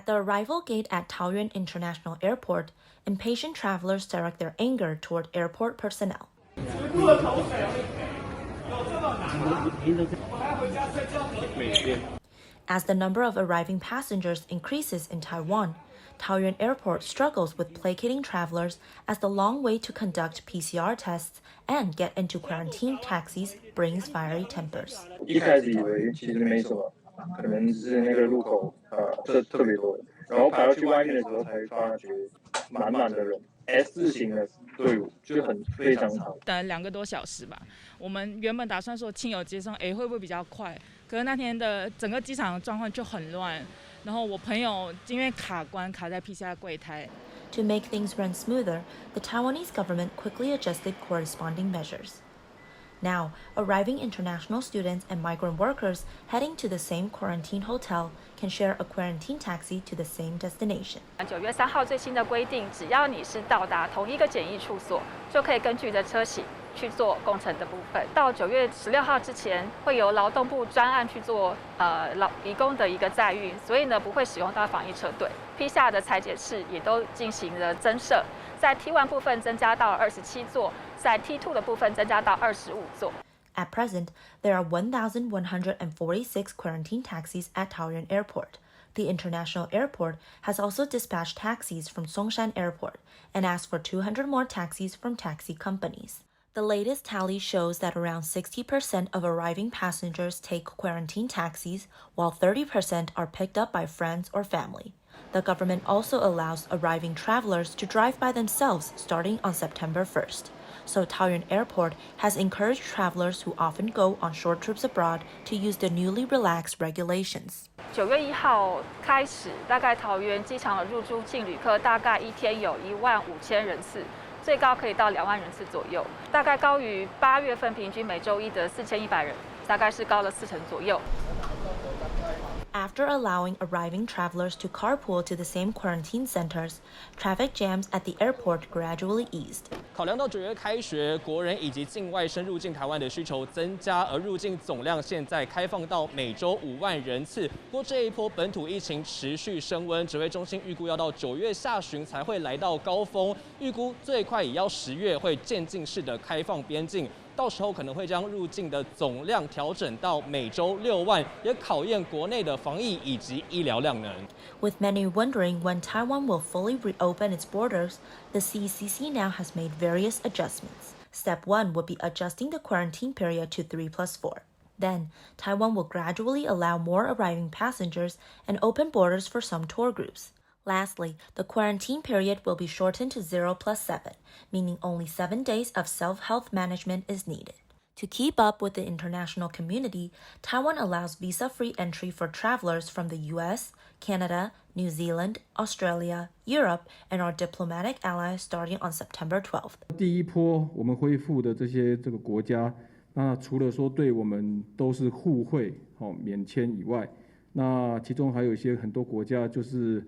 At the arrival gate at Taoyuan International Airport, impatient travelers direct their anger toward airport personnel. As the number of arriving passengers increases in Taiwan, Taoyuan Airport struggles with placating travelers as the long wait to conduct PCR tests and get into quarantine taxis brings fiery tempers. 一开始以为其实没什么，可能是那个入口特别多，然后排到去外面的时候才发觉满满的人 ，S 字形的队伍就非常长，等2个多小时吧。我们原本打算说亲友接送，会不会比较快？可是那天的整个机场的状况就很乱。然后我朋友因为卡在 PCR 柜台。To make things run smoother, the Taiwanese government quickly adjusted corresponding measures. Now, arriving international students and migrant workers heading to the same quarantine hotel can share a quarantine taxi to the same destination. 9月3号最新的规定，只要你是到达同一个检疫处所，就可以根据的车型去做工程的部分。到9月16号之前，会由劳动部专案去做移工的一个载运，所以呢不会使用到防疫车队。PCR 的采检室也都进行了增设，在 T1 部分增加到27座，在 T2 的部分增加到25座。At present, there are 1,146 quarantine taxis at Taoyuan Airport. The international airport has also dispatched taxis from Songshan Airport and asked for 200 more taxis from taxi companies. The latest tally shows that around 60% of arriving passengers take quarantine taxis, while 30% are picked up by friends or family. The government also allows arriving travelers to drive by themselves starting on September 1st. So Taoyuan Airport has encouraged travelers who often go on short trips abroad to use the newly relaxed regulations. 9月1号开始，大概桃园机场的入住境旅客大概一天有15000人次。最高可以到2万人次左右，大概高于8月份平均每周一的4100人，大概是高了40%左右。After allowing arriving travelers to carpool to the same quarantine centers, traffic jams at the airport gradually eased. 考量到9月开学，国人以及境外生入境台湾的需求增加，而入境总量现在开放到每周5万人次。不过这一波本土疫情持续升温，指挥中心预估要到9月下旬才会来到高峰，预估最快也要10月会渐进式的开放边境。到时候可能会将入境的总量调整到每周6万，也考验国内的防疫以及医疗量能。With many wondering when Taiwan will fully reopen its borders, the CCC now has made various adjustments. Step 1 would be adjusting the quarantine period to 3+4. Then, Taiwan will gradually allow more arriving passengers and open borders for some tour groups. Lastly, the quarantine period will be shortened to 0+7, meaning only 7 days of self-health management is needed. To keep up with the international community, Taiwan allows visa-free entry for travelers from the US, Canada, New Zealand, Australia, Europe, and our diplomatic allies starting on September 12th. 第一波我们恢复的这个国家，那除了说对我们都是互惠免签以外，那其中还有一些很多国家就是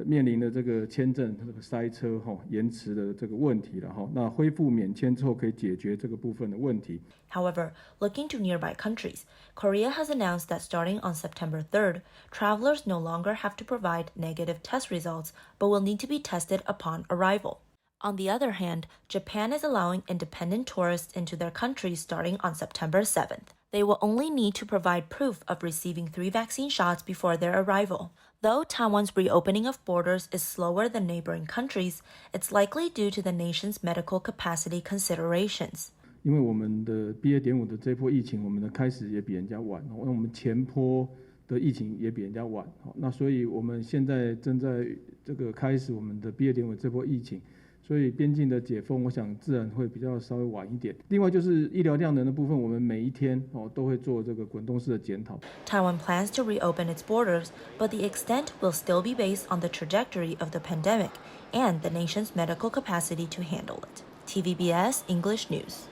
面临的这个签证塞车延迟的这个问题了那恢复免签之后可以解决这个部分的问题。However, looking to nearby countries, Korea has announced that starting on September 3rd, travelers no longer have to provide negative test results, but will need to be tested upon arrival. On the other hand, Japan is allowing independent tourists into their country starting on September 7th. They will only need to provide proof of receiving 3 vaccine shots before their arrival. Though Taiwan's reopening of borders is slower than neighboring countries, it's likely due to the nation's medical capacity considerations. 因为我们的BA.5的这波疫情，我们的开始也比人家晚，那我们前波的疫情也比人家晚，那所以我们现在正在这个开始我们的BA.5这波疫情。所以边境的解封，我想自然会比较稍微晚一点。另外就是医疗量能的部分，我们每一天都会做这个滚动式的检讨。Taiwan plans to reopen its borders, but the extent will still be based on the trajectory of the pandemic and the nation's medical capacity to handle it. TVBS English News.